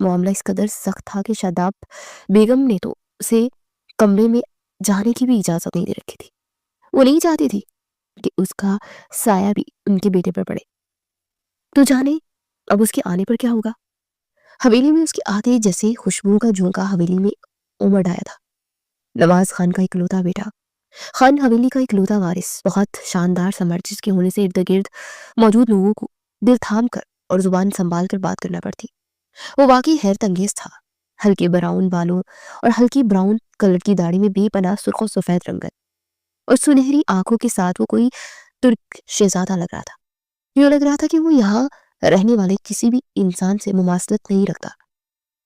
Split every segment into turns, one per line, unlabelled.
معاملہ اس قدر سخت تھا کہ شاداب بیگم نے تو اسے کمرے میں جانے کی بھی اجازت نہیں دے رکھی تھی. وہ نہیں چاہتی تھی کہ اس کا سایہ بھی ان کے بیٹے پر پڑے. تو جانے اب اس کے آنے پر کیا ہوگا. حویلی میں اس کے آتے جیسے خوشبو کا جھونکا حویلی میں امڑ آیا تھا. نواز خان کا اکلوتا بیٹا، خان حویلی کا اکلوتا وارث، بہت شاندار سمر جس کے ہونے سے ارد گرد موجود لوگوں کو دل تھام کر اور زبان سنبھال کر بات کرنا پڑتی. وہ واقعی حیرت انگیز تھا. ہلکے براؤن بالوں اور ہلکی براؤن کلر کی داڑھی میں بے پناہ سرخ و سفید رنگت اور سنہری آنکھوں کے ساتھ وہ کوئی ترک شہزادہ لگ رہا تھا. یوں لگ رہا تھا کہ وہ یہاں رہنے والے کسی بھی انسان سے مماثلت نہیں رکھتا.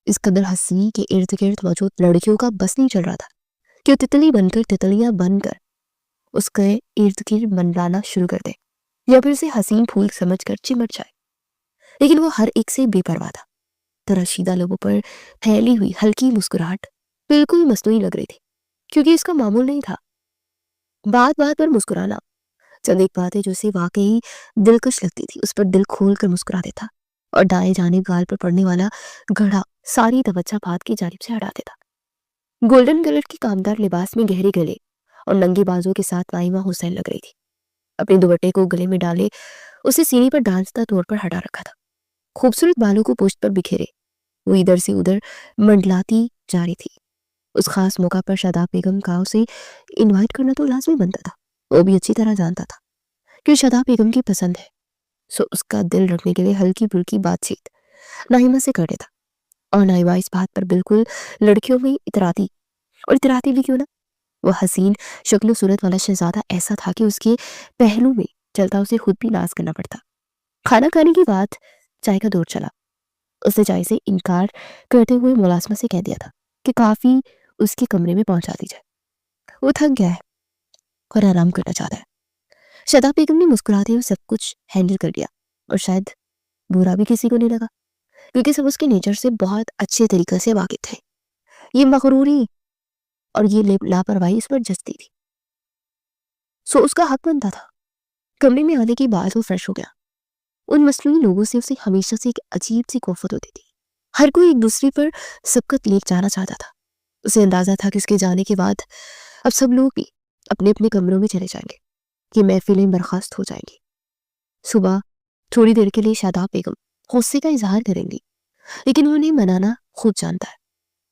اس قدر ہنسی کے ارد گرد موجود لڑکیوں کا بس نہیں چل رہا تھا کہ وہ تتلی بن کر تتلیاں بن کر اس کے ارد گرد منڈلانا شروع کر دے یا پھر اسے حسین پھول سمجھ کر چمٹ جائے. لیکن وہ ہر ایک سے بے پرواہ تھا. تراشیدہ لبوں پر پھیلی ہوئی ہلکی مسکراہٹ بالکل مصنوعی لگ رہی تھی کیونکہ اس کا معمول نہیں تھا بات بات پر مسکرانا. چند ایک باتیں جو اسے واقعی دلکش لگتی تھی اس پر دل کھول کر مسکرا دیتا اور دائیں جانب گال پر پڑنے والا گڑھا ساری توجہ بات کی جانب سے ہٹا دیتا. گولڈن کلر کی کامدار لباس میں گہرے گلے اور ننگے بازوں کے ساتھ نائمہ حسین لگ رہی تھی. اپنے دوپٹے کو گلے میں ڈالے اسے سینے پر ڈانستا طور پر ہٹا رکھا تھا. خوبصورت بالوں کو پشت پر بکھیرے وہ ادھر سے ادھر منڈلاتی جا رہی تھی. اس خاص موقع پر شاداب بیگم کا اسے انوائٹ کرنا تو لازمی بنتا تھا. وہ بھی اچھی طرح جانتا تھا کہ شاداب بیگم کی پسند ہے، سو اس کا دل رکھنے کے لیے ہلکی پھلکی بات چیت نائمہ سے کر دیتا. اور نائمہ اس بات پر بالکل لڑکیوں میں اتراتی، اور اتراتی بھی کیوں نہ. وہ حسین شکل و صورت والا شہزادہ ایسا تھا کہ اس کے پہلو میں چلتا اسے خود بھی ناز کرنا پڑتا. کھانا کھانے کی بات چائے کا دور چلا. اس نے چائے سے انکار کرتے ہوئے ملازمہ سے کہہ دیا تھا کہ کافی اس کے کمرے میں پہنچا دی جائے. وہ تھک گیا ہے اور آرام کرنا چاہتا ہے. شاداب بیگم نے مسکراتے ہوئے سب کچھ ہینڈل کر لیا اور شاید برا بھی کسی کو نہیں لگا کیونکہ سب اس کے نیچر سے بہت اچھے طریقے سے واقف تھے. یہ مغروری اور یہ لاپرواہی اس پر جستی تھی، سو اس کا حق بنتا تھا. کمرے میں آنے کے بعد وہ فریش ہو گیا. ان مصنوعی لوگوں سے اسے ہمیشہ سے ایک عجیب سی کوفت ہوتی تھی. ہر کوئی ایک دوسرے پر سبقت لے جانا چاہتا تھا. اسے اندازہ تھا کہ اس کے جانے کے بعد اب سب لوگ بھی اپنے اپنے کمروں میں چلے جائیں گے، کہ محفلیں برخاست ہو جائیں گی. صبح تھوڑی دیر کے لیے شاداب بیگم غصے کا اظہار کریں گی، لیکن انہیں منانا خود جانتا ہے.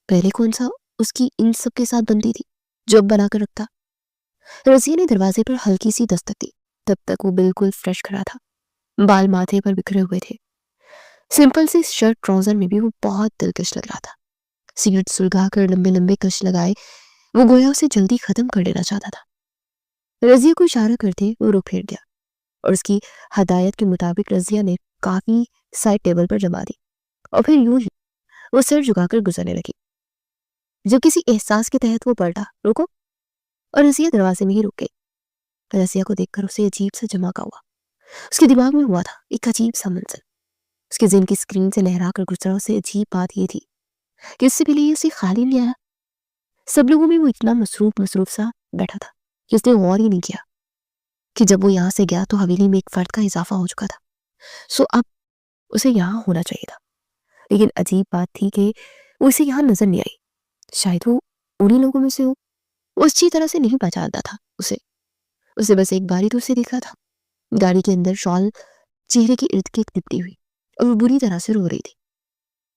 پہلے کون سا اس کی ان سب کے ساتھ بنتی تھی جو اب بنا کر رکھتا. رضیہ نے دروازے پر ہلکی سی دستک دی. تب تک وہ بالکل فریش کھڑا تھا. بال ماتھے پر بکھرے ہوئے تھے. سمپل سی شرٹ ٹراؤزر میں بھی وہ بہت دلکش لگ رہا تھا. سگریٹ سلگا کر لمبے لمبے کش لگائے وہ گویا اسے جلدی ختم کر لینا چاہتا تھا. رضیہ کو اشارہ کرتے وہ رک پھیر گیا اور اس کی ہدایت کے مطابق رضیہ نے کافی سائڈ ٹیبل پر جما دی اور پھر یوں ہی وہ سر جھکا کر گزرنے لگی. جب کسی احساس کے تحت وہ پلٹا رکو، اور رضیہ دروازے میں ہی رک گئی. رضیہ کو دیکھ کر اسے عجیب سا جھماکا ہوا. اس کے دماغ میں ہوا تھا ایک عجیب سا منظر. اس کے ذہن کی اسکرین سے لہرا کر گزرا. اسے عجیب بات یہ تھی کہ اس سے پہلے یہ اسے خالی نہیں آیا. سب لوگوں میں وہ اتنا مصروف سا بیٹھا تھا کہ اس نے غور ہی نہیں کیا کہ جب وہ یہاں سے گیا تو حویلی میں ایک فرد کا اضافہ ہو چکا تھا. سو اب اسے یہاں ہونا چاہیے تھا. لیکن عجیب بات تھی کہ وہ اسے یہاں نظر نہیں آئی. شاید وہ انہی لوگوں میں سے ہو. وہ اچھی طرح سے نہیں پہچانتا تھا اسے بس ایک باری تو اسے دیکھا تھا. گاڑی کے اندر شال چہرے کے ارد گرد لپٹی ہوئی اور وہ بری طرح سے رو رہی تھی.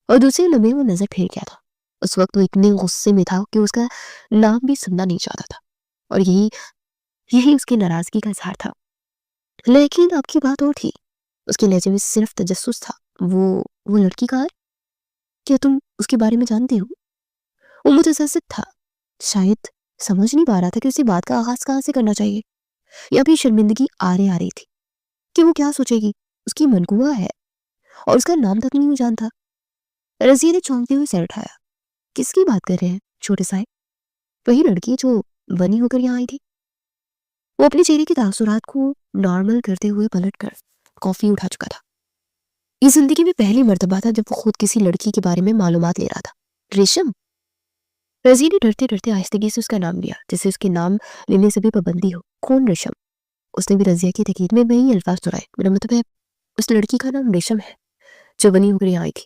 اور دوسرے لمحے وہ نظر پھیر گیا تھا. اس وقت وہ اتنے غصے میں تھا کہ اس کا نام بھی سننا نہیں چاہتا تھا اور یہی اس کی ناراضگی کا اظہار تھا. لیکن اب کی بات اور تھی. اس کے لہجے میں صرف تجسس تھا. وہ لڑکی کہاں ہے؟ کیا تم اس کے بارے میں جانتے ہو؟ وہ متسلسل تھا. شاید سمجھ نہیں پا رہا تھا کہ اسی بات کا آغاز کہاں سے کرنا چاہیے. یا پھر شرمندگی آ رہی تھی کہ وہ کیا سوچے گی. اس کی منگوا ہے اور اس کا نام تک نہیں جانتا. رضیہ نے چونکتے ہوئے سر اٹھایا. کس کی بات کر رہے ہیں چھوٹے صاحب؟ وہی لڑکی جو بنی ہو کر یہاں آئی تھی. وہ اپنے چہرے کے تاثرات کو نارمل کرتے ہوئے پلٹ کر کافی اٹھا چکا تھا. یہ زندگی میں پہلی مرتبہ تھا جب وہ خود کسی لڑکی کے بارے میں معلومات لے رہا تھا. ریشم. رضیہ نے ڈرتے ڈرتے آہستگی سے اس کا نام لیا جیسے اس کے نام لینے سے بھی پابندی ہو. کون ریشم؟ اس نے بھی رضیہ کی تاکید میں وہی الفاظ دہرائے. میرا مطلب ہے اس لڑکی کا نام ریشم ہے جو بنی ہو کر یہاں آئی تھی.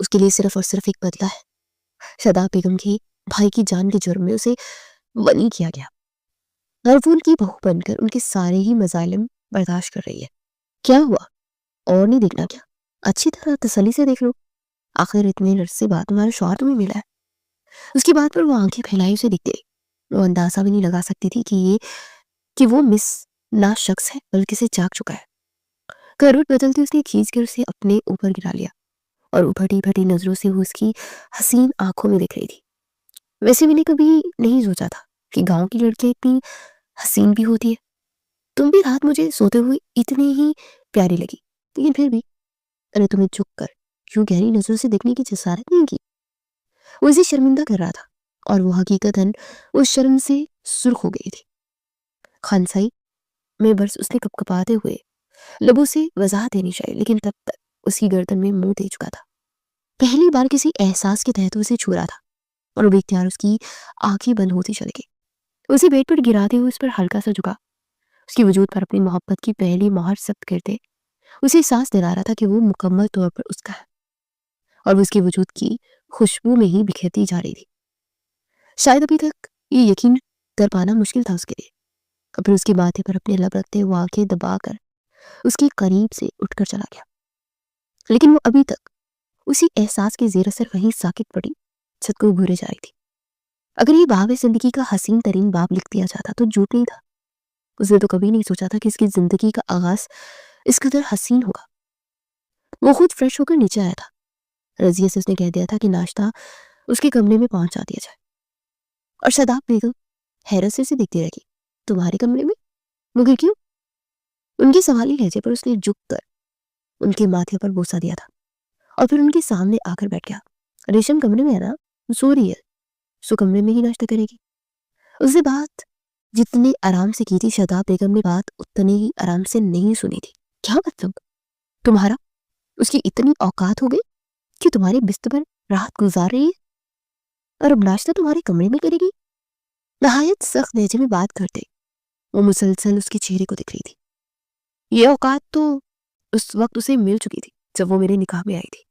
اس کے لیے صرف اور صرف ایک بدلہ ہے. شاداب بیگم کی بھائی کی جان کے جرم میں اسے بری کیا گیا اور وہ ان کی بہو بن کر ان کے سارے ہی مظالم برداشت کر رہی ہے. کیا ہوا؟ اور نہیں دیکھنا کیا؟ اچھی طرح تسلی سے دیکھ لو. آخر اتنے عرصے بعد تمہارا شوہر تمہیں ملا ہے. اس کی بات پر وہ آنکھیں پھیلائی اسے دیکھتے رہی. وہ اندازہ بھی نہیں لگا سکتی تھی کہ وہ مس نا شخص ہے بلکہ سے جاگ چکا ہے. کروٹ بدلتی اس نے کھینچ کر اسے اپنے اوپر گرا لیا اور ابھٹی بھٹی نظروں سے وہ اس کی حسین آنکھوں میں دیکھ رہی تھی. ویسے میں نے کبھی نہیں سوچا تھا کہ گاؤں کی لڑکیاں اتنی حسین بھی ہوتی ہے. تم بھی رات مجھے سوتے ہوئے اتنی ہی پیاری لگی، لیکن پھر بھی میں نے تمہیں جھک کر کیوں گہری نظروں سے دیکھنے کی جسارت نہیں کی. وہ اسے شرمندہ کر رہا تھا اور وہ حقیقتاً اس شرم سے سرخ ہو گئی تھی. خانسائی میں برس اس نے کپکپاتے ہوئے لبوں سے وضاحت دینی چاہیے، لیکن تب تک اس کی گردن میں منہ دے چکا تھا. پہلی بار کسی احساس کے تحت اسے چھو رہا تھا اور وہ اختیار اس کی آنکھیں بند ہوتی چلی گئی. اسے بیڈ پر گراتے ہوئے اس پر ہلکا سا جھکا. اس کی وجود پر اپنی محبت کی پہلی مہر ثبت کرتے اسے احساس دلا رہا تھا کہ وہ مکمل طور پر اس کا ہے اور وہ اس کے وجود کی خوشبو میں ہی بکھرتی جا رہی تھی. شاید ابھی تک یہ یقین کر پانا مشکل تھا اس کے لیے. اور پھر اس کی باتیں پر اپنے لب رکھتے ہوئے آنکھیں دبا کر اس کے قریب سے اٹھ کر چلا گیا. لیکن وہ ابھی تک اسی احساس کے زیر اثر وہیں ساکت پڑی چھت کو گھورے جا رہی تھی. اگر یہ باب زندگی کا حسین ترین باب لکھ دیا جاتا تو جھوٹ نہیں تھا. اس نے تو کبھی نہیں سوچا تھا کہ اس کی زندگی کا آغاز اس قدر حسین ہوگا. وہ خود فریش ہو کر نیچے آیا تھا. رضیہ سے اس نے کہہ دیا تھا کہ ناشتہ اس کے کمرے میں پہنچا دیا جائے. اور شاداب بیگم حیرت سے اسے دیکھتی رہ گئی. تمہارے کمرے میں؟ مگر کیوں؟ ان کے سوالی لہجے پر اس نے جھک کر ان کے ماتھے پر بوسہ دیا تھا اور پھر ان کے سامنے آ کر بیٹھ گیا. ریشم کمرے میں ہے نا، سو رہی ہے، سو کمرے میں ہی ناشتہ کرے گی. اس سے بات جتنے آرام سے کی تھی شاداب بیگم نے بات اتنے ہی آرام سے نہیں سنی تھی. کیا مطلب؟ تمہارا اس کی اتنی اوقات ہو گئی کہ تمہارے بستر پر رات گزار رہی ہے اور اب ناشتہ تمہارے کمرے میں کرے گی؟ نہایت سخت لہجے میں بات کرتے وہ مسلسل اس کے چہرے کو دیکھ رہی تھی. یہ اوقات تو اس وقت اسے مل چکی تھی جب وہ میرے نکاح میں آئی تھی.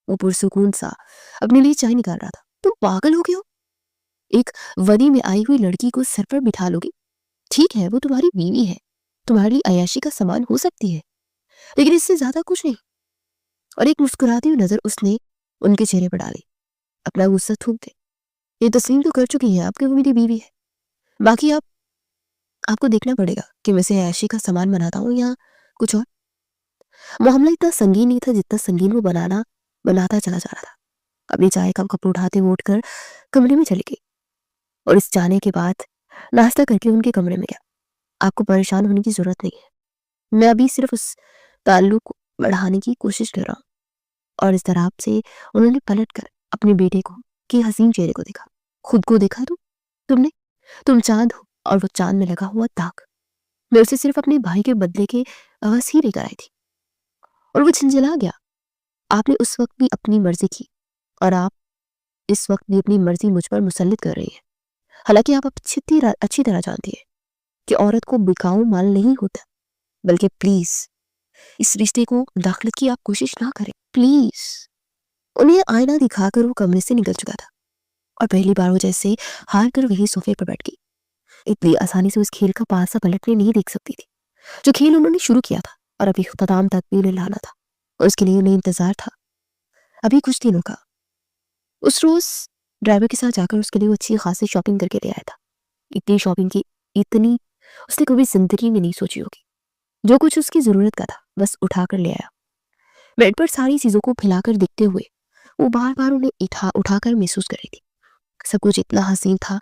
وہ پرسکون سا اپنے لیے چائے نکال رہا تھا. تم پاگل ہو گئے ہو؟ ایک ودی میں آئی ہوئی لڑکی کو سر پر بٹھا لو گی؟ ٹھیک ہے وہ تمہاری بیوی ہے، تمہاری عیاشی کا سامان ہو سکتی ہے، لیکن اس سے زیادہ کچھ نہیں. اور ایک مسکراتی ہوئی نظر اس نے ان کے چہرے پر ڈالی. اپنا غصہ تھوک دے. یہ تسلیم تو کر چکی ہے آپ کہ وہ میری بیوی ہے. باقی آپ کو دیکھنا پڑے گا کہ میں اسے عیاشی کا سامان بناتا ہوں یا کچھ اور. معاملہ اتنا سنگین نہیں تھا جتنا سنگین وہ بناتا چلا جا رہا تھا. اپنی چائے کا کپ اٹھاتے وہ اٹھ کر کمرے میں چلی گئی اور اس جانے کے بعد ناشتہ کر کے ان کے کمرے میں گیا. آپ کو پریشان ہونے کی ضرورت نہیں ہے، میں ابھی صرف اس تعلق کو بڑھانے کی کوشش کر رہا ہوں. اور اس طرح سے انہوں نے پلٹ کر اپنے بیٹے کو کے حسین چہرے کو دیکھا. خود کو دیکھا تم چاند ہو اور وہ چاند میں لگا ہوا داغ. میں اسے صرف اپنے بھائی کے بدلے کے عوض ہی لے کر آئی تھی اور وہ جھنجھلا گیا. آپ نے اس وقت بھی اپنی مرضی کی اور آپ اس وقت بھی اپنی مرضی مجھ پر مسلط کر رہی ہیں. حالانکہ آپ اچھی طرح جانتی ہیں کہ عورت کو بکاؤ مال نہیں ہوتا. بلکہ پلیز اس رشتے کو داخلت کی آپ کوشش نہ کریں پلیز. انہیں آئینہ دکھا کر وہ کمرے سے نکل چکا تھا اور پہلی بار وہ جیسے ہار کر وہی صوفے پر بیٹھ گئی. اتنی آسانی سے اس کھیل کا پاسا پلٹنے نہیں دیکھ سکتی تھی جو کھیل انہوں نے شروع کیا تھا اور ابھی اختتام تک بھی انہیں لانا تھا اور اس کے لیے انہیں انتظار تھا ابھی کچھ دنوں کا. اس روز ڈرائیور کے ساتھ جا کر اس کے لیے وہ اچھی خاصی شاپنگ کر کے لے آیا تھا. اتنی شاپنگ کی اتنی اس نے کبھی زندگی میں نہیں سوچی ہوگی. جو کچھ اس کی ضرورت کا تھا بس اٹھا کر لے آیا. بیڈ پر ساری چیزوں کو پھیلا کر دیکھتے ہوئے وہ بار بار انہیں اٹھا کر محسوس کر رہی تھی. سب کچھ اتنا حسین تھا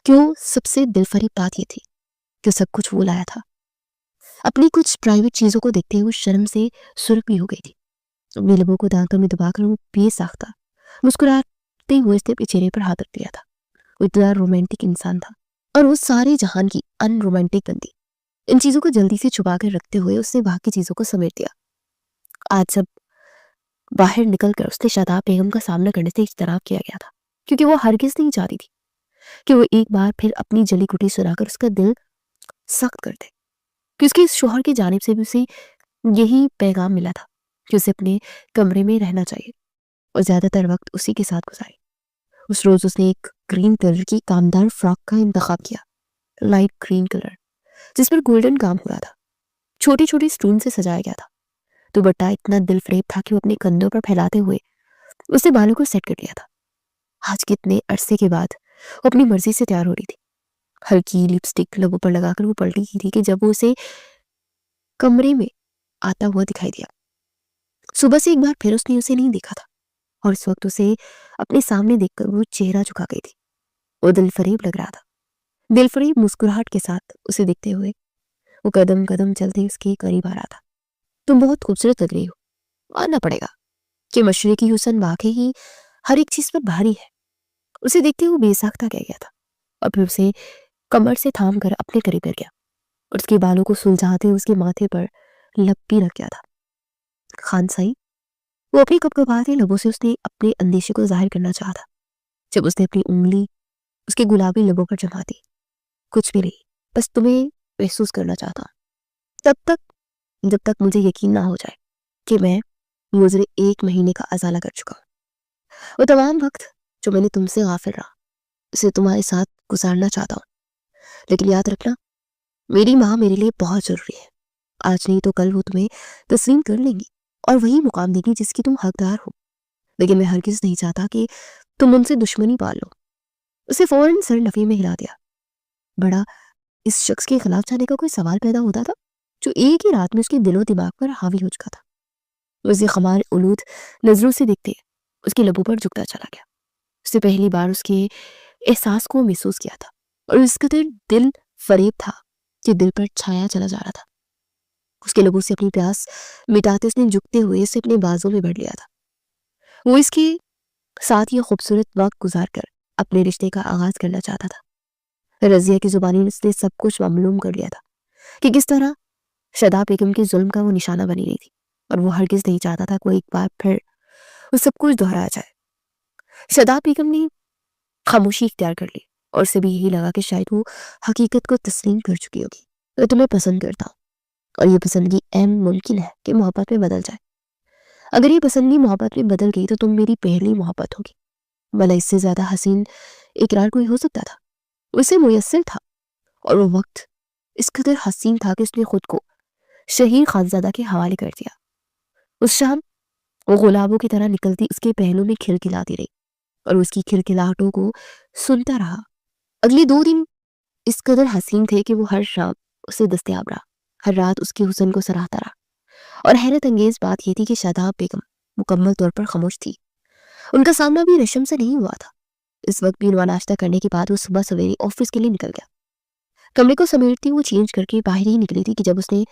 کہ وہ سب سے دل فریب بات یہ تھی کہ سب کچھ وہ لایا تھا. اپنی کچھ پرائیویٹ چیزوں کو دیکھتے ہوئے شرم سے سرخ بھی ہو گئی تھی. اپنے لبوں کو دانتوں میں دبا کر وہ بے ساختہ مسکراتے ہوئے اس نے اپنے چہرے پر ہاتھ رکھ دیا تھا. وہ اتنا رومانٹک انسان تھا اور وہ سارے جہان کی ان رومانٹک بندی. ان چیزوں کو جلدی سے چھپا کر رکھتے ہوئے اس نے باقی چیزوں کو سمیٹ دیا. آج جب باہر نکل کر اس نے شاداب بیگم کا سامنا کرنے سے اجتناب کیا گیا تھا کیونکہ وہ ہرگز نہیں چاہتی تھی کہ وہ ایک بار پھر اپنی جلی گٹی سنا کر اس کا دل سخت کر دے. کہ اس کے شوہر کی جانب سے بھی اسے یہی پیغام ملا تھا کہ اسے اپنے کمرے میں رہنا چاہیے اور زیادہ تر وقت اسی کے ساتھ گزاری۔ اس روز اس نے ایک گرین کلر کی کامدار فراک کا انتخاب کیا، لائٹ گرین کلر، جس پر گولڈن کام ہوا تھا، چھوٹی چھوٹی سٹون سے سجایا گیا تھا۔ دوپٹہ اتنا دل فریب تھا کہ وہ اپنے کندھوں پر پھیلاتے ہوئے اس نے بالوں کو سیٹ کر لیا تھا۔ آج کتنے عرصے کے بعد وہ اپنی مرضی سے تیار ہو رہی تھی۔ ہلکی لپسٹک لبوں پر لگا کر وہ پلٹی کی تھی کہ جب وہ اسے کمرے میں آتا ہوا دکھائی دیا۔ صبح سے ایک بار پھر اس نے اسے نہیں دیکھا تھا، اور اس وقت اسے اپنے سامنے دیکھ کر وہ چہرہ جھکا گئی تھی۔ وہ دل فریب لگ رہا تھا۔ دل فریب مسکراہٹ کے ساتھ اسے دیکھتے ہوئے وہ قدم قدم چلتے اس کے قریب آ رہا تھا۔ تم بہت خوبصورت لگ رہی ہو، ماننا پڑے گا کہ مشرقی حسن واقعی ہی ہر ایک چیز پر بھاری ہے۔ اسے دیکھتے ہوئے بے ساختہ کہہ گیا تھا، اور پھر اسے کمر سے تھام کر اپنے قریب کر گیا، اور اس کے بالوں کو سلجھاتے اس کے ماتھے پر لب بھی رکھ گیا تھا۔ خان سائی، وہ اپنی کپکپاتے لبوں سے اس نے اپنے اندیشے کو ظاہر کرنا چاہا تھا، جب اس نے اپنی انگلی اس کے گلابی لبوں پر جما دی۔ کچھ بھی نہیں، بس تمہیں محسوس کرنا چاہتا ہوں، جب تک مجھے یقین نہ ہو جائے کہ میں گزرے 1 مہینے کا ازالہ کر چکا ہوں۔ وہ تمام وقت جو میں نے تم سے غافل رہا، اسے تمہارے ساتھ گزارنا چاہتا ہوں، لیکن یاد رکھنا، میری ماں میرے لیے بہت ضروری ہے۔ آج نہیں تو کل وہ تمہیں تسلیم کر لیں گی اور وہی مقام دے گی جس کی تم حقدار ہو، لیکن میں ہرگز نہیں چاہتا کہ تم ان سے دشمنی پال لو۔ اسے فوراً سر نفی میں ہلا دیا۔ بڑا اس شخص کے خلاف جانے کا کوئی سوال پیدا ہوتا تھا جو ایک ہی رات میں اس کے دل و دماغ پر حاوی ہو چکا تھا۔ اسے خمار اولود نظروں سے دیکھتے اس کے لبوں پر جھکتا چلا گیا۔ اس نے پہلی بار اس کے احساس کو محسوس کیا تھا، اور اس قدر دل فریب تھا کہ دل پر چھایا چلا جا رہا تھا۔ اس کے لبوں سے اپنی پیاس مٹاتے اس نے جھکتے ہوئے اسے اپنے بازوں میں بھر لیا تھا۔ وہ اس کے ساتھ یہ خوبصورت وقت گزار کر اپنے رشتے کا آغاز کرنا چاہتا تھا۔ رضیہ کی زبانی اس نے سب کچھ معلوم کر لیا تھا کہ کس طرح شاداب بیگم کے ظلم کا وہ نشانہ بنی رہی تھی، اور وہ ہرگز نہیں چاہتا تھا کہ وہ ایک بار پھر وہ سب کچھ دہرایا جائے۔ شاداب بیگم نے خاموشی اختیار کر لی، اور اسے بھی یہی لگا کہ شاید وہ حقیقت کو تسلیم کر چکی ہوگی۔ میں تمہیں پسند کرتا ہوں، اور یہ پسندگی اہم ممکن ہے کہ محبت میں بدل جائے۔ اگر یہ پسندگی محبت میں بدل گئی تو تم میری پہلی محبت ہوگی۔ بھلا اس سے زیادہ حسین اقرار کوئی ہو سکتا تھا؟ اسے میسر تھا، اور وہ وقت اس قدر حسین تھا کہ اس نے خود کو شہیر خانزادہ کے حوالے کر دیا۔ اس شام وہ گلابوں کی طرح نکلتی اس کے پہلو میں کھلکھلاتی رہی، اور اس کی کھلکھلاہٹوں کو سنتا رہا۔ اگلے 2 دن اس قدر حسین تھے کہ وہ ہر شام اسے دستیاب رہا، ہر رات اس کے حسن کو سراہتا رہا۔ اور حیرت انگیز بات یہ تھی کہ شاداب بیگم مکمل طور پر خاموش تھی۔ ان کا سامنا بھی رشم سے نہیں ہوا تھا۔ اس وقت بھی ناشتہ کرنے کے بعد وہ صبح سویرے آفس کے لیے نکل گیا۔ کمرے کو سمیٹتی وہ چینج کر کے باہر ہی نکلی تھی کہ جب اس نے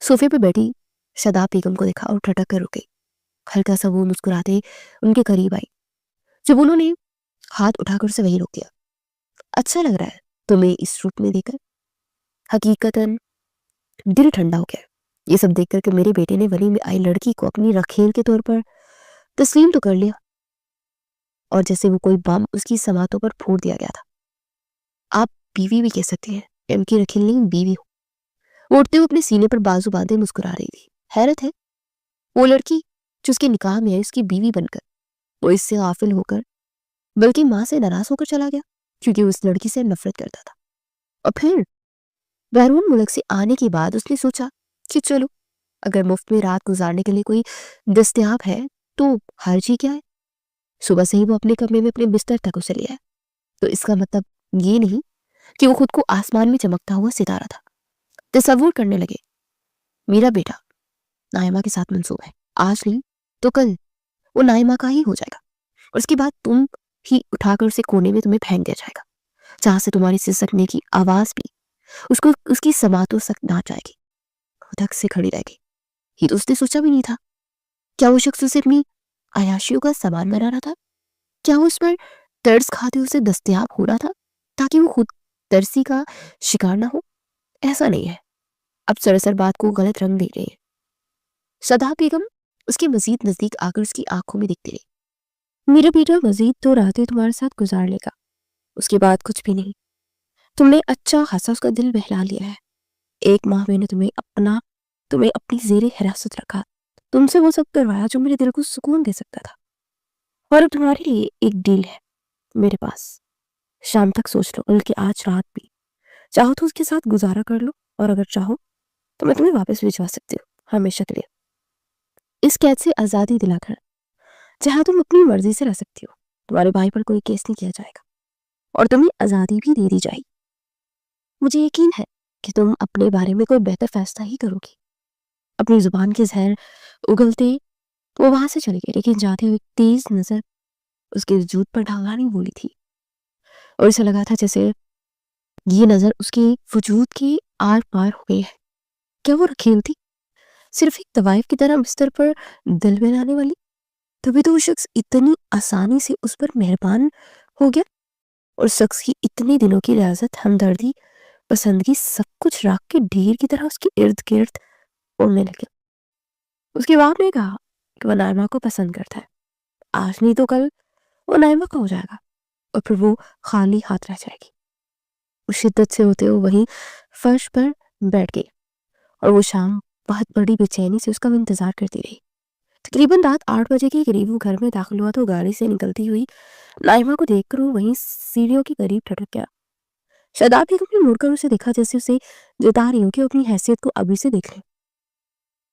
صوفے پہ بیٹھی شاداب بیگم کو دیکھا اور ٹھٹک کر رک گئی۔ ہلکا سا وہ مسکراتے ان کے قریب آئی، جب انہوں نے ہاتھ اٹھا کر اسے وہیں روک دیا۔ اچھا لگ رہا ہے تمہیں اس روپ میں دیکھ کر، حقیقتاً دل ٹھنڈا ہو گیا۔ یہ سب دیکھ کر کہ میرے بیٹے نے ولی میں آئی لڑکی کو اپنی رکھیل کے طور پر تسلیم تو کر لیا، اور جیسے وہ کوئی بم اس کی سماعتوں پر پھوڑ دیا گیا تھا۔ آپ بیوی بھی کہہ سکتے ہیں، ان کی رکھیل نہیں، بیوی ہو۔ وہ اٹھتے ہوئے اپنے سینے پر بازو باندھے مسکرا رہی تھی۔ حیرت ہے، وہ لڑکی جو اس کے نکاح میں ہے، اس کی بیوی بن کر وہ اس سے غافل ہو کر بلکہ ماں سے ناراض ہو کر چلا گیا، کیونکہ وہ اس لڑکی سے نفرت کرتا تھا۔ اور پھر بیرون ملک سے آنے کے بعد اس نے سوچا کہ چلو اگر مفت میں رات گزارنے کے لیے کوئی دستیاب ہے تو حرج ہی کیا ہے۔ صبح سے ہی وہ اپنے کمرے میں اپنے بستر تک اسے لیا ہے، تو اس کا مطلب یہ نہیں کہ وہ خود کو آسمان میں چمکتا ہوا ستارہ تھا۔ تصور کرنے لگے، میرا بیٹا نائمہ کے ساتھ منسوب ہے، آج نہیں تو کل وہ نائمہ کا ہی ہو جائے گا، اور اس کے بعد تم ہی اٹھا کر اسے کونے میں تمہیں پھینک دیا جائے گا، جہاں سے تمہاری سسکنے کی آواز بھی اس کی سماعتوں تک نہ جائے گی، دھک سے کھڑی رہے گی۔ یہ تو اس نے سوچا بھی نہیں تھا۔ کیا وہ شخص اسے اپنی عیاشیوں کا سامان بنا رہا تھا؟ کیا وہ اس پر ترس کھاتے اسے دستیاب ہو رہا تھا تاکہ وہ خود ترسی کا شکار نہ ہو؟ ایسا نہیں ہے۔ اب سراسر بات کو غلط رنگ دے رہے ہیں۔ شاداب بیگم اس کے مزید نزدیک آ کر اس کی آنکھوں میں دیکھتے رہے۔ میرا بیٹا مزید 2 راتیں تمہارے ساتھ گزار لے گا، اس کے بعد کچھ بھی نہیں۔ تم نے اچھا خاصا اس کا دل بہلا لیا ہے۔ 1 ماہ میں نے تمہیں اپنی زیر حراست رکھا، تم سے وہ سب کروایا جو میرے دل کو سکون دے سکتا تھا۔ اور اب تمہارے لیے ایک ڈیل ہے میرے پاس. شام تک سوچ لو، بلکہ آج رات بھی. چاہو تو اس کے ساتھ گزارا کر لو، اور اگر چاہو تو میں تمہیں واپس بھجوا سکتی ہوں ہمیشہ کے لیے، اس قید سے آزادی دلا کر، جہاں تم اپنی مرضی سے رہ سکتی ہو. تمہارے بھائی پر کوئی کیس نہیں کیا جائے گا، اور تمہیں آزادی بھی دے دی جائے گی. مجھے یقین ہے کہ تم اپنے بارے میں کوئی بہتر فیصلہ ہی کرو گی. اپنی زبان کے زہر اگلتے وہ وہاں سے چلی گئی، لیکن جاتے ہوئے تیز نظر اس کے وجود پر ڈھالانی بولی تھی، اور اسے لگا تھا جیسے یہ نظر اس کے وجود کی آر پار ہو گئی ہے. کیا وہ رکھیل تھی، صرف ایک طوائف کی طرح بستر پر دل بہلانے والی؟ تبھی تو وہ شخص اتنی آسانی سے اس پر مہربان ہو گیا، اور شخص کی اتنے دنوں کی ریاضت، ہمدردی، پسندگی، سب کچھ راکھ کے ڈھیر کی طرح اس کے ارد گرد اڑنے لگے. اس کے باپ نے کہا کہ وہ نائمہ کو پسند کرتا ہے. آج نہیں تو کل وہ نائمہ کا ہو جائے گا، اور پھر وہ خالی ہاتھ رہ جائے گی. وہ شدت سے ہوتے ہوئے وہیں فرش پر بیٹھ گئی، اور وہ شام بہت بڑی بے چینی سے اس کا انتظار کرتی رہی. تقریباً رات 8 بجے کے قریب وہ گھر میں داخل ہوا تو گاڑی سے نکلتی ہوئی نائمہ کو دیکھ کر وہ وہیں سیڑھیوں کے قریب ٹھٹک گیا. شاداب بیگم نے مڑ کر اسے دیکھا، جیسے اسے جتا رہی ہوں کہ اپنی حیثیت کو ابھی سے دیکھ لے.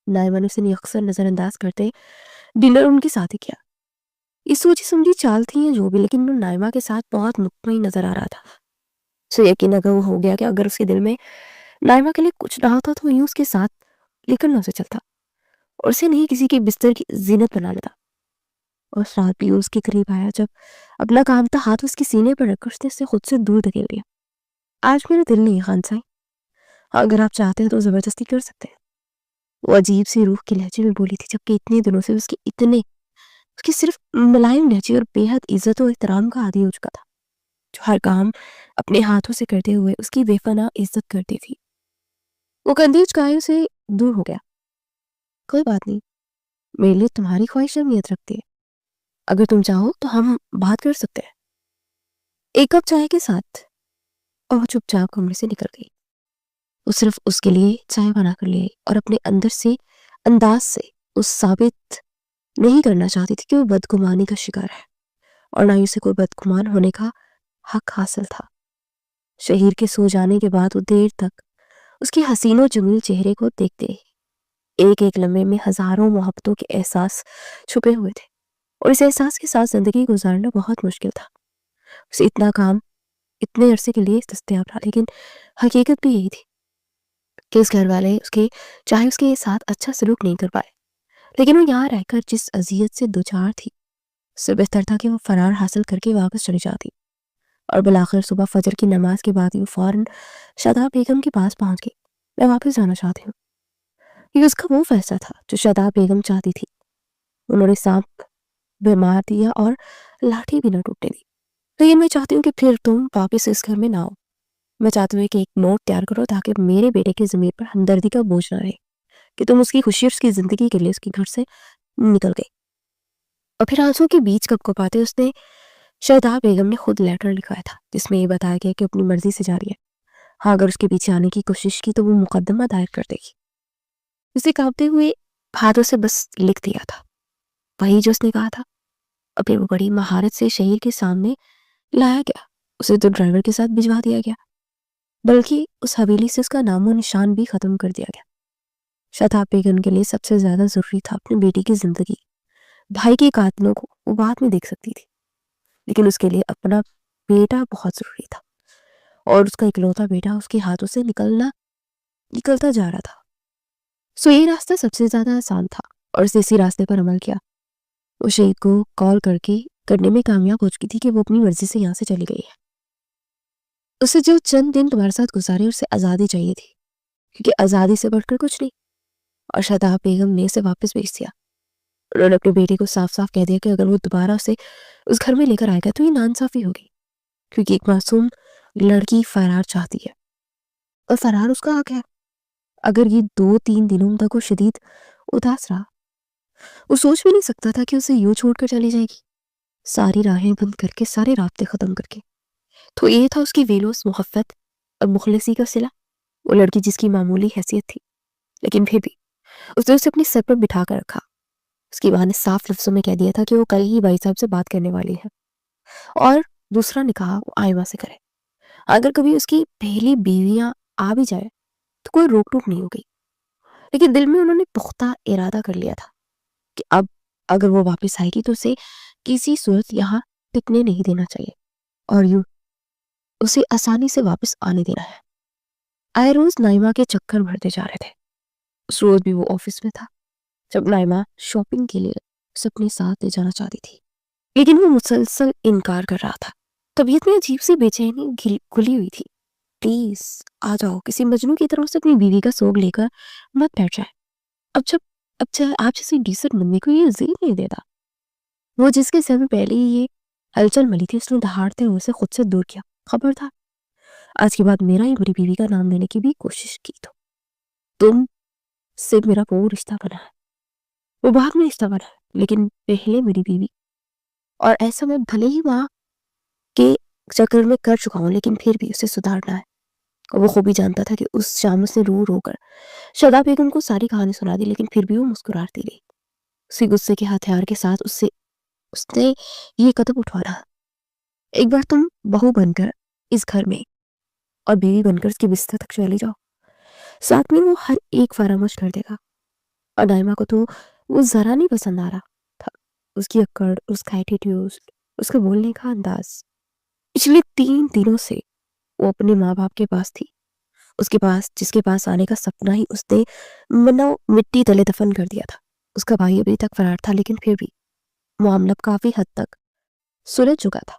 نائمہ نے اسے اکثر نظر انداز کرتے ڈنر ان کے ساتھ ہی کیا. یہ سوچی سمجھی چال تھی یا جو بھی، لیکن وہ نائمہ کے ساتھ بہت مطمئن نظر آ رہا تھا. اسے یقین ہو گیا کہ اگر اس کے دل میں نائمہ کے لیے کچھ نہ ہوتا تو یوں اس کے ساتھ لیکن نہ اسے چلتا، اور اسے نہیں کسی کے بستر کی زینت بنا لیتا. اور رات بھی اس کے قریب آیا جب اپنا کام تھا ہاتھ اس کے سینے پر رکھ کر اس نے اسے خود سے دور دھکیل دیا. آج میرا دل نہیں ہے خان صاحب، اگر آپ چاہتے ہیں تو زبردستی کر سکتے ہیں. وہ عجیب سی روح کے لہجے میں بولی تھی، جبکہ اتنے دنوں سے اس کی صرف ملائم لہجے اور بے حد عزت و احترام کا عادی ہو چکا تھا، جو ہر کام اپنے ہاتھوں سے کرتے ہوئے اس کی بے پناہ عزت کرتی تھی. وہ کندھی چکائے سے دور ہو گیا. کوئی بات نہیں، میرے لیے تمہاری خواہش اہمیت رکھتی ہے. اگر تم چاہو تو ہم بات کر سکتے ہیں ایک کپ چائے کے ساتھ. اور چپ چاپ کمرے سے نکل گئی. وہ صرف اس کے لیے چائے بنا کر لے اور اپنے انداز سے اس ثابت نہیں کرنا چاہتی تھی کہ وہ بدگمانی کا شکار ہے، اور نہ ہی اسے کوئی بدگمان ہونے کا حق حاصل تھا. شہیر کے سو جانے کے بعد وہ دیر تک اس کی حسین و جمیل چہرے کو دیکھتے ایک ایک لمحے میں ہزاروں محبتوں کے احساس چھپے ہوئے تھے، اور اس احساس کے ساتھ زندگی گزارنا بہت مشکل تھا. اسے اتنا کام اتنے عرصے کے لیے دستیاب تھا، لیکن حقیقت بھی یہی تھی کہ اس گھر والے چاہے اس کے ساتھ اچھا سلوک نہیں کر پائے، لیکن وہ یہاں رہ کر جس اذیت سے دوچار تھی، اس سے بہتر تھا کہ وہ فرار حاصل کر کے واپس چلی جاتی. اور بالآخر صبح فجر کی نماز کے بعد وہ فوراً شاداب بیگم کے پاس پہنچ گئی. میں واپس جانا چاہتی ہوں. یہ اس کا وہ فیصلہ تھا جو شاداب بیگم چاہتی تھی. انہوں نے سانپ بیمار دیا اور لاٹھی بھی نہ ٹوٹنے دی. لیکن میں چاہتی ہوں کہ پھر تم واپس اس گھر میں نہ آؤ. میں چاہتی ہوں کہ ایک نوٹ تیار کرو تاکہ میرے بیٹے کے ضمیر پر ہمدردی کا بوجھ نہ رہے کہ تم اس کی خوشی اور اس کی زندگی کے لیے اس کے گھر سے نکل گئی. اور پھر آنسوں کے بیچ کپ کپاتے اس نے شاداب بیگم نے خود لیٹر لکھوایا تھا، جس میں یہ بتایا گیا کہ اپنی مرضی سے جا رہی ہے. ہاں، اگر اس کے پیچھے آنے کی کوشش کی تو وہ مقدمہ دائر کر دے گی. اسے کانپتے ہوئے ہاتھوں سے بس لکھ دیا تھا وہی جو اس نے کہا تھا. اور پھر وہ بڑی مہارت سے شہیر کے سامنے لایا گیا. اسے تو ڈرائیور کے ساتھ بھجوا دیا گیا، بلکہ اس حویلی سے اس کا نام و نشان بھی ختم کر دیا گیا. شاداب بیگم کے لیے سب سے زیادہ ضروری تھا اپنی بیٹی کی زندگی. بھائی کے قاتلوں کو وہ بعد میں دیکھ سکتی تھی، لیکن اس کے لیے اپنا بیٹا بہت ضروری تھا، اور اس کا اکلوتا بیٹا اس کے ہاتھوں سے نکلتا جا رہا تھا. سو یہ راستہ سب سے زیادہ آسان تھا، اور اسے اسی راستے پر عمل کیا. وہ شہید کو کال کرنے میں کامیاب ہو چکی تھی کہ وہ اپنی مرضی سے یہاں سے چلی گئی ہے. اسے جو چند دن تمہارے ساتھ گزارے اسے آزادی چاہیے تھی، کیونکہ آزادی سے بڑھ کر کچھ نہیں. اور شاداب بیگم نے اسے واپس بھیج دیا. انہوں نے اپنے بیٹے کو صاف صاف کہہ دیا کہ اگر وہ دوبارہ اسے اس گھر میں لے کر آئے گا تو یہ ناانصافی ہوگی، کیونکہ ایک معصوم لڑکی فرار چاہتی ہے، اور فرار اس کا حق ہے. اگر یہ 2-3 دنوں تک وہ شدید اداس رہا، وہ سوچ بھی نہیں سکتا تھا کہ اسے یوں چھوڑ کر چلی جائے گی، ساری راہیں بند کر کے، سارے رابطے ختم کر کے. تو یہ تھا اس کی ویلوس محبت اور مخلصی کا صلہ. وہ لڑکی جس کی معمولی حیثیت تھی، لیکن پھر بھی اس نے اسے اپنے سر پر بٹھا کر رکھا. اس کی ماں نے صاف لفظوں میں کہہ دیا تھا کہ وہ کل ہی بھائی صاحب سے بات کرنے والی ہے اور دوسرا نکاح وہ آئمہ سے کرے. اگر کبھی اس کی پہلی بیویاں آ بھی جائے تو کوئی روک ٹوک نہیں ہوگی. لیکن دل میں انہوں نے پختہ ارادہ کر لیا تھا کہ اب اگر وہ واپس آئے گی تو اسے کسی صورت یہاں ٹکنے نہیں دینا چاہیے اور یوں اسے آسانی سے واپس آنے دینا ہے. آئے روز نائمہ کے چکر بھرتے جا رہے تھے. اس روز بھی وہ آفس میں تھا جب نائمہ شاپنگ کے لیے اسے اپنے ساتھ لے جانا چاہتی تھی، لیکن وہ مسلسل انکار کر رہا تھا. طبیعت میں عجیب سی بے چینی گھلی ہوئی تھی. پلیز آ جاؤ، کسی مجنوں کی طرف سے اپنی بیوی کا سوگ لے کر مت بیٹھ جائے. اب آپ جیسی ڈیسنٹ بندے کو یہ زیر نہیں دیتا. وہ جس کے سر میں پہلے ہی یہ ہلچل ملی تھی اس نے دہاڑتے ہوئے اسے خود سے دور کیا. خبر تھا آج کے بعد میرا ہی میری بیوی کا نام لینے کی بھی کوشش کی تو تم سے میرا وہ رشتہ بنا ہے، وہ بعد میں رشتہ بنا ہے، لیکن پہلے میری بیوی. اور ایسا میں بھلے ہی وہاں کے چکر میں کر چکا ہوں لیکن پھر بھی اسے سدھارنا ہے. اور وہ خوبی جانتا تھا کہ اس شام اس نے رو رو کر شاداب بیگم کو ساری کہانی سنا دی، لیکن پھر بھی وہ مسکراتی رہی. اسی غصے کے ہتھیار کے ساتھ اس نے یہ قدم اٹھانا، ایک بار تم بہو بن کر اس گھر میں اور بیوی بن کر اس کی بستر تک چلی جاؤ، ساتھ میں وہ ہر ایک فراموش کر دے گا. اور نائمہ کو تو وہ ذرا نہیں پسند آ رہا تھا. اس کی اکڑ، اس کا ایٹیٹیوڈ، اس کا بولنے کا انداز. پچھلے 3 دنوں سے وہ اپنے ماں باپ کے پاس تھی، اس کے پاس جس کے پاس آنے کا سپنا ہی اس نے منو مٹی تلے دفن کر دیا تھا. اس کا بھائی ابھی تک فرار تھا لیکن پھر بھی معاملہ کافی حد تک سلجھ چکا تھا.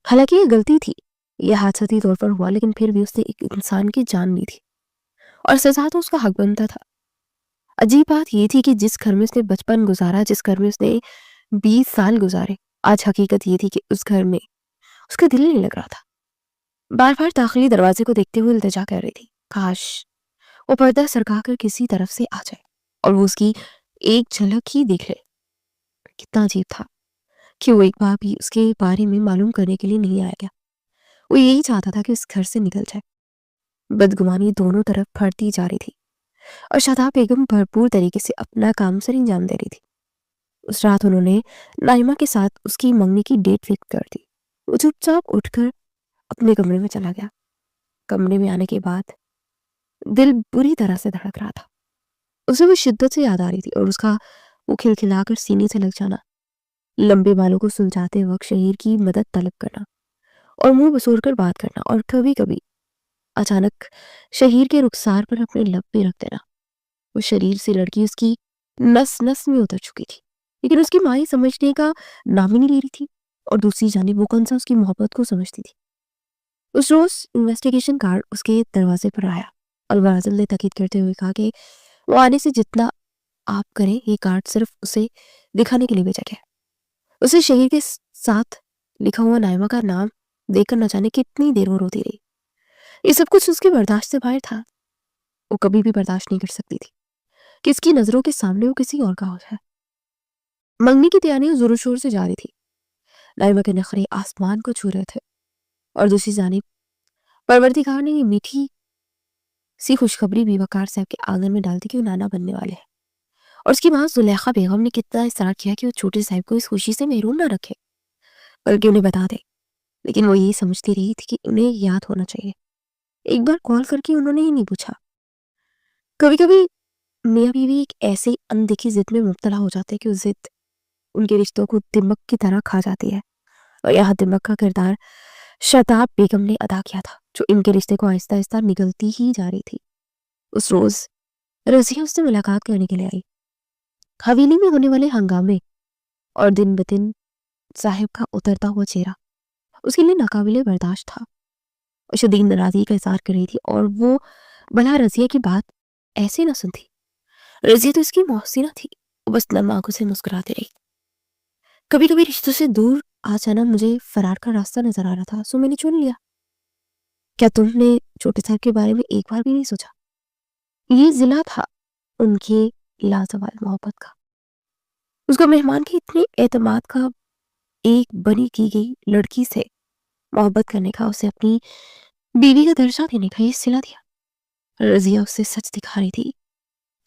حالانکہ یہ غلطی تھی، یہ حادثاتی طور پر ہوا، لیکن پھر بھی اس نے ایک انسان کی جان لی تھی اور سزا تو اس کا حق بنتا تھا. عجیب بات یہ تھی کہ جس گھر میں اس نے بچپن گزارا، جس گھر میں اس نے 20 سال گزارے، آج حقیقت یہ تھی کہ اس گھر میں اس کا دل نہیں لگ رہا تھا. بار بار داخلی دروازے کو دیکھتے ہوئے التجا کر رہی تھی کاش وہ پردہ سرکا کر کسی طرف سے آ جائے اور وہ اس کی ایک جھلک ہی دیکھ لے. کتنا عجیب تھا کہ وہ ایک بار بھی اس کے بارے میں معلوم کرنے کے لیے نہیں آیا گیا. وہ یہی چاہتا تھا کہ اس گھر سے نکل جائے. بدگمانی دونوں طرف پھڑتی جا رہی تھی اور شاداب بیگم بھرپور طریقے سے اپنا کام سر انجام دے رہی تھی. اس رات انہوں نے نائمہ کے ساتھ اس کی منگنی کی ڈیٹ فکس کر دی. وہ چپ چاپ اٹھ کر اپنے کمرے میں چلا گیا. کمرے میں آنے کے بعد دل بری طرح سے دھڑک رہا تھا. اسے وہ شدت سے یاد آ رہی تھی اور اس کا وہ کھلکھلا کر سینے سے لگ جانا، لمبے بالوں کو سلجھاتے وقت شہیر کی مدد طلب کرنا اور منہ بسور کر بات کرنا، اور کبھی کبھی اچانک شہیر کے رخسار پر اپنے لب پہ رکھ دینا. وہ شریر سے لڑکی اس کی نس نس میں اتر چکی تھی، لیکن اس کی ماں ہی سمجھنے کا نام ہی نہیں لے رہی تھی اور دوسری جانب وہ کون سا اس کی محبت کو سمجھتی تھی. اس روز انویسٹیگیشن کارڈ اس کے دروازے پر آیا اور وازل نے تاکید کرتے ہوئے کہا کہ وہ آنے سے جتنا آپ کریں یہ کارڈ صرف اسے دکھانے کے لیے بھیجا گیا. اسے شہیر کے ساتھ لکھا ہوا نائمہ کا نام دیکھ کر نہ جانے کتنی دیر وہ روتی رہی. یہ سب کچھ اس کے برداشت سے باہر تھا. وہ کبھی بھی برداشت نہیں کر سکتی تھی کہ اس کی نظروں کے سامنے وہ کسی اور کا ہو جائے. منگنی کی تیاریاں زور و شور سے جاری تھی. نائمہ کے نخرے آسمان کو چھو رہے تھے اور دوسری جانب پروردگار نے یہ میٹھی سی خوشخبری بھی وقار صاحب کے آنگن میں ڈالتی کہ وہ نانا بننے والے ہیں. اور اس کی ماں زلیخا بیگم نے کتنا اصرار کیا کہ وہ چھوٹے صاحب کو اس خوشی سے محروم نہ رکھے بلکہ انہیں بتا دے، لیکن وہ یہی سمجھتی رہی تھی کہ انہیں یاد ہونا چاہیے. ایک بار کال کر کے انہوں نے ہی نہیں پوچھا. کبھی کبھی میاں بیوی ایک ایسی اندیکھی ضد میں مبتلا ہو جاتے کہ وہ ضد ان کے رشتوں کو دمک کی طرح کھا جاتی ہے، اور یہاں دمک کا کردار شاداب بیگم نے ادا کیا تھا جو ان کے رشتے کو آہستہ آہستہ نگلتی ہی جا رہی تھی. اس روز رضیہ اس سے ملاقات کرنے کے لیے آئی. حویلی میں ہونے والے ہنگامے اور دن بدن صاحب کا اترتا ہوا چہرہ اس کے لیے ناقابل برداشت تھا. شدید ناراضگی کا اظہار کر رہی تھی اور وہ بھلا رضیہ کی بات ایسے نہ سنتی. رضیہ تو اس کی محسنہ تھی. وہ بس نم آنکھوں سے مسکراتے رہی. کبھی کبھی رشتوں سے دور آ جانا مجھے فرار کا راستہ نظر آ رہا تھا، سو میں نے چن لیا. کیا تم نے چھوٹے صاحب کے بارے میں ایک بار بھی نہیں سوچا؟ یہ ضلع تھا ان کے لازوال محبت کا، اس کو مہمان کے اتنے اعتماد کا، ایک بنی کی گئی لڑکی سے محبت کرنے کا، اسے اپنی بیوی کا درجہ دینے کا یہ صلہ دیا. رضیہ اسے سچ دکھا رہی تھی،